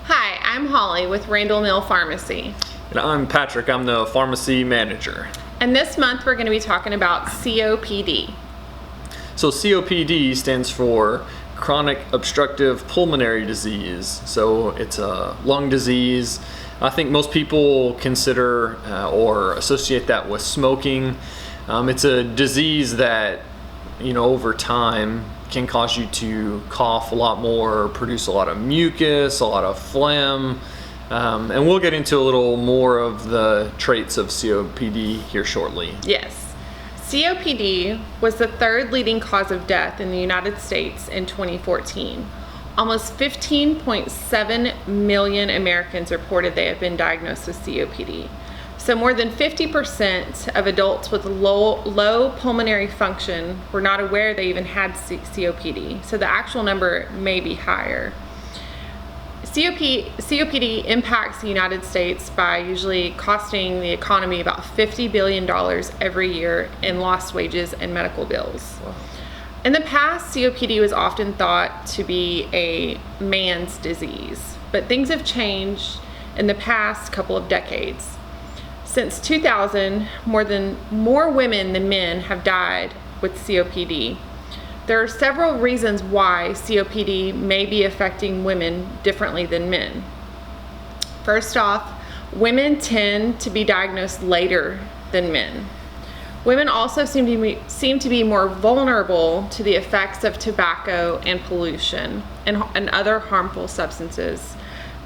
Hi, I'm Holly with Randall Mill Pharmacy. And I'm Patrick, I'm the pharmacy manager. And this month we're going to be talking about COPD. So COPD stands for chronic obstructive pulmonary disease. So it's a lung disease. I think most people consider or associate that with smoking. It's a disease that, over time can cause you to cough a lot more, produce a lot of mucus, a lot of phlegm. And we'll get into a little more of the traits of COPD here shortly. Yes. COPD was the third leading cause of death in the United States in 2014. Almost 15.7 million Americans reported they have been diagnosed with COPD. So more than 50% of adults with low pulmonary function were not aware they even had COPD. So the actual number may be higher. COPD impacts the United States by usually costing the economy about $50 billion every year in lost wages and medical bills. Wow. In the past, COPD was often thought to be a man's disease, but things have changed in the past couple of decades. Since 2000, more women than men have died with COPD. There are several reasons why COPD may be affecting women differently than men. First off, women tend to be diagnosed later than men. Women also seem to be more vulnerable to the effects of tobacco and pollution and other harmful substances.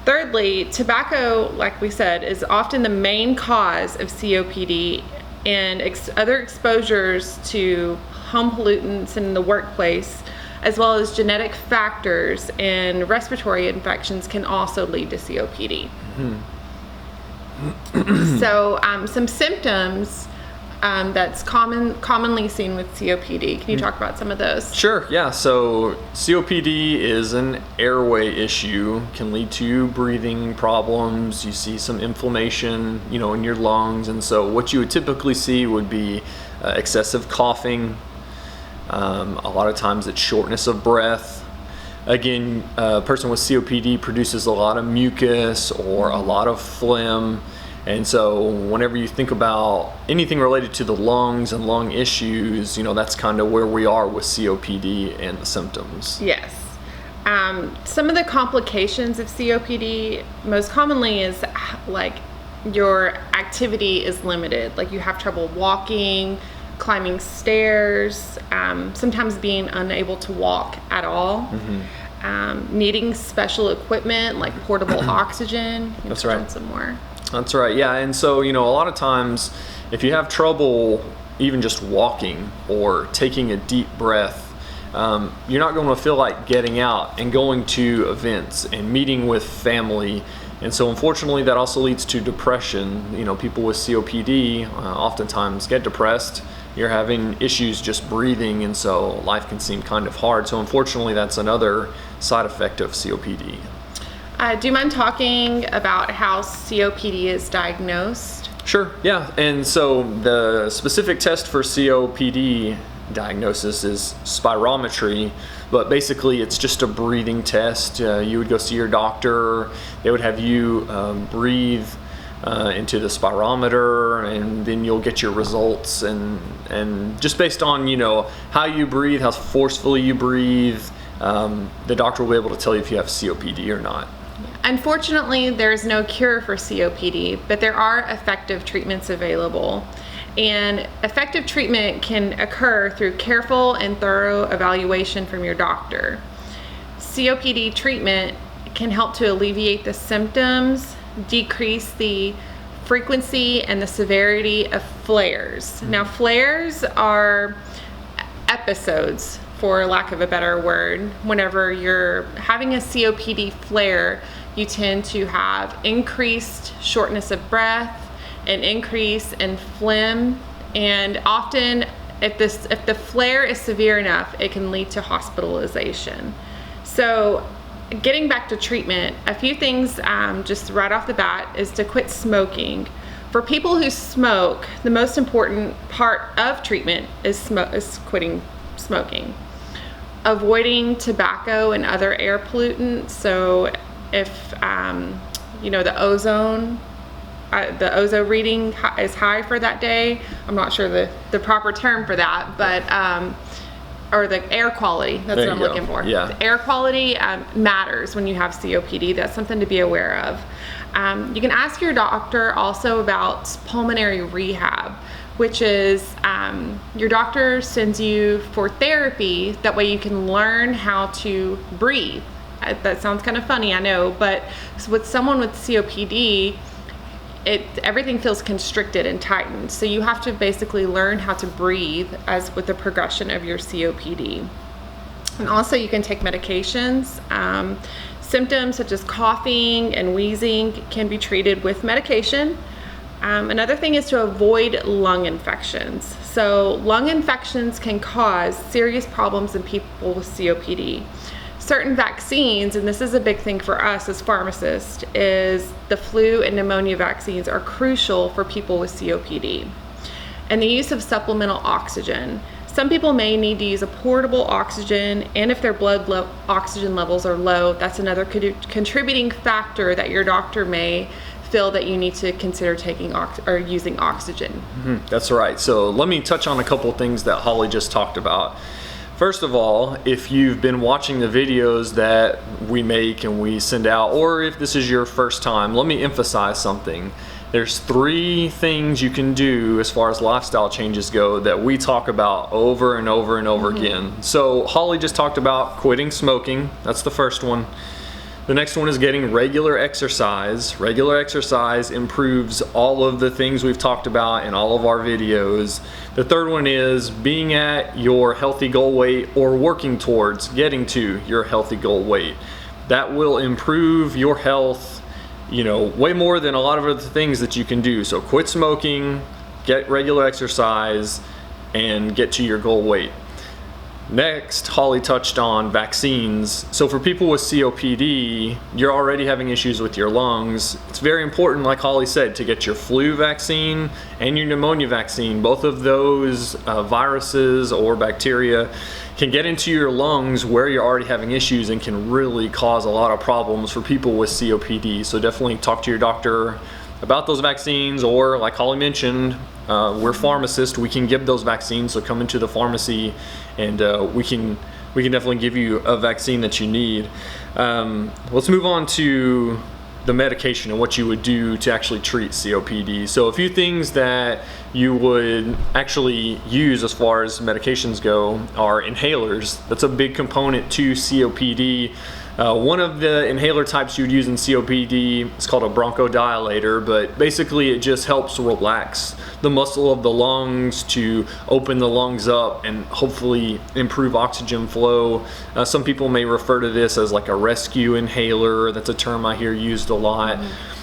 Thirdly, tobacco, like we said, is often the main cause of COPD, and other exposures to home pollutants in the workplace, as well as genetic factors and respiratory infections, can also lead to COPD. Mm-hmm. So some symptoms that's commonly seen with COPD. Can you talk about some of those? Sure, yeah. So COPD is an airway issue, can lead to breathing problems. You see some inflammation, in your lungs. And so what you would typically see would be excessive coughing. A lot of times it's shortness of breath. Again, a person with COPD produces a lot of mucus or a lot of phlegm. And so whenever you think about anything related to the lungs and lung issues, that's kind of where we are with COPD and the symptoms. Yes. Some of the complications of COPD most commonly is like your activity is limited. Like you have trouble walking, climbing stairs, sometimes being unable to walk at all. Mm-hmm. Needing special equipment like portable oxygen. That's right. Some more. That's right, yeah. And so, a lot of times if you have trouble even just walking or taking a deep breath, you're not going to feel like getting out and going to events and meeting with family. And so unfortunately that also leads to depression. People with COPD oftentimes get depressed. You're having issues just breathing, and so life can seem kind of hard. So unfortunately that's another side effect of COPD. Do you mind talking about how COPD is diagnosed? Sure, yeah. And so the specific test for COPD diagnosis is spirometry, but basically it's just a breathing test. You would go see your doctor, they would have you breathe into the spirometer, and then you'll get your results, and just based on how you breathe, how forcefully you breathe, the doctor will be able to tell you if you have COPD or not. Unfortunately, there's no cure for COPD, but there are effective treatments available. And effective treatment can occur through careful and thorough evaluation from your doctor. COPD treatment can help to alleviate the symptoms, decrease the frequency and the severity of flares. Mm-hmm. Now, flares are episodes, for lack of a better word. Whenever you're having a COPD flare, you tend to have increased shortness of breath, an increase in phlegm, and often if the flare is severe enough, it can lead to hospitalization. So getting back to treatment, a few things just right off the bat is to quit smoking. For people who smoke, the most important part of treatment is quitting smoking. Avoiding tobacco and other air pollutants. So if the ozone reading is high for that day. I'm not sure the proper term for that, but or the air quality, that's what I'm looking for. Yeah. The air quality matters when you have COPD. That's something to be aware of. You can ask your doctor also about pulmonary rehab, which is your doctor sends you for therapy. That way you can learn how to breathe. That sounds kind of funny, I know, but with someone with COPD, everything feels constricted and tightened. So you have to basically learn how to breathe as with the progression of your COPD. And also you can take medications. Symptoms such as coughing and wheezing can be treated with medication. Another thing is to avoid lung infections. So lung infections can cause serious problems in people with COPD. Certain vaccines, and this is a big thing for us as pharmacists, is the flu and pneumonia vaccines are crucial for people with COPD. And the use of supplemental oxygen. Some people may need to use a portable oxygen, and if their blood oxygen levels are low, that's another contributing factor that your doctor may feel that you need to consider taking or using oxygen. Mm-hmm. That's right. So let me touch on a couple things that Holly just talked about. First of all, if you've been watching the videos that we make and we send out, or if this is your first time, let me emphasize something. There's 3 things you can do as far as lifestyle changes go that we talk about over and over and over again. So Holly just talked about quitting smoking. That's the first one. The next one is getting regular exercise. Regular exercise improves all of the things we've talked about in all of our videos. The third one is being at your healthy goal weight or working towards getting to your healthy goal weight. That will improve your health, way more than a lot of other things that you can do. So quit smoking, get regular exercise, and get to your goal weight. Next, Holly touched on vaccines. So for people with COPD, you're already having issues with your lungs. It's very important, like Holly said, to get your flu vaccine and your pneumonia vaccine. Both of those viruses or bacteria can get into your lungs where you're already having issues and can really cause a lot of problems for people with COPD. So definitely talk to your doctor about those vaccines, or like Holly mentioned, we're pharmacists, we can give those vaccines, so come into the pharmacy and we can definitely give you a vaccine that you need. Let's move on to the medication and what you would do to actually treat COPD. So a few things that you would actually use as far as medications go are inhalers. That's a big component to COPD. One of the inhaler types you would use in COPD is called a bronchodilator, but basically it just helps relax the muscle of the lungs to open the lungs up and hopefully improve oxygen flow. Some people may refer to this as like a rescue inhaler. That's a term I hear used a lot.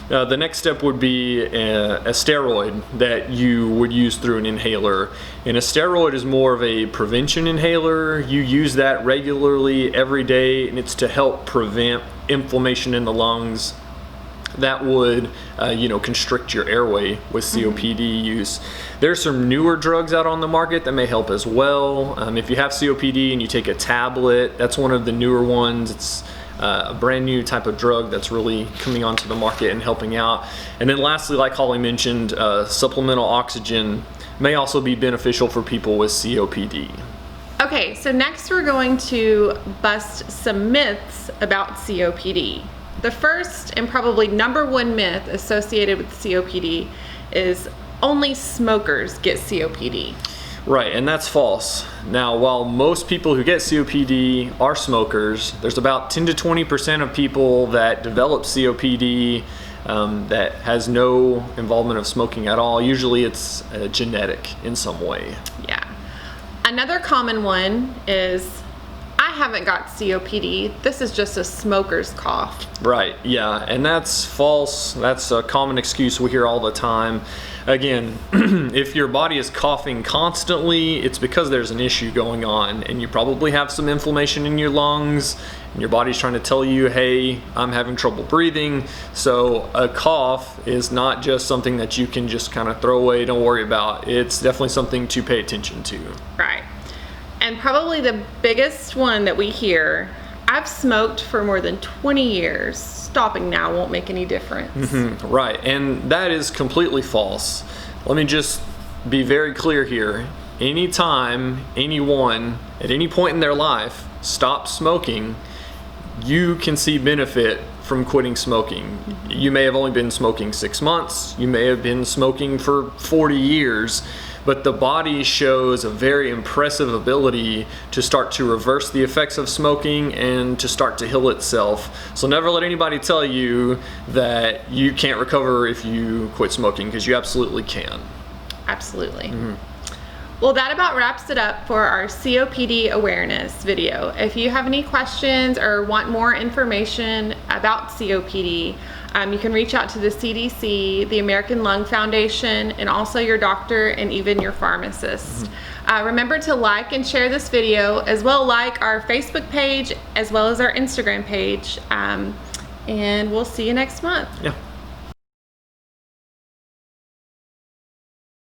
The next step would be a steroid that you would use through an inhaler. And a steroid is more of a prevention inhaler. You use that regularly every day, and it's to help prevent inflammation in the lungs that would constrict your airway with COPD use. There's some newer drugs out on the market that may help as well. If you have COPD and you take a tablet, that's one of the newer ones. It's a brand new type of drug that's really coming onto the market and helping out. And then lastly, like Holly mentioned, supplemental oxygen may also be beneficial for people with COPD. Okay, so next we're going to bust some myths about COPD. The first and probably number 1 myth associated with COPD is only smokers get COPD. Right, and that's false. Now, while most people who get COPD are smokers, there's about 10 to 20% of people that develop COPD that has no involvement of smoking at all. Usually it's genetic in some way. Yeah. Another common one is, I haven't got COPD, this is just a smoker's cough. Right, yeah, and that's false. That's a common excuse we hear all the time. Again, if your body is coughing constantly, it's because there's an issue going on, and you probably have some inflammation in your lungs, and your body's trying to tell you, hey, I'm having trouble breathing. So a cough is not just something that you can just kind of throw away, don't worry about. It's definitely something to pay attention to. Right. And probably the biggest one that we hear I've smoked for more than 20 years. Stopping now won't make any difference. Right, and that is completely false. Let me just be very clear here. Anytime anyone at any point in their life stops smoking, you can see benefit from quitting smoking. You may have only been smoking 6 months, you may have been smoking for 40 years, but the body shows a very impressive ability to start to reverse the effects of smoking and to start to heal itself. So never let anybody tell you that you can't recover if you quit smoking, because you absolutely can. Absolutely. Well, that about wraps it up for our COPD awareness video. If you have any questions or want more information about COPD, you can reach out to the CDC, the American Lung Foundation, and also your doctor and even your pharmacist. Remember to like and share this video, as well like our Facebook page as well as our Instagram page, and we'll see you next month. Yeah.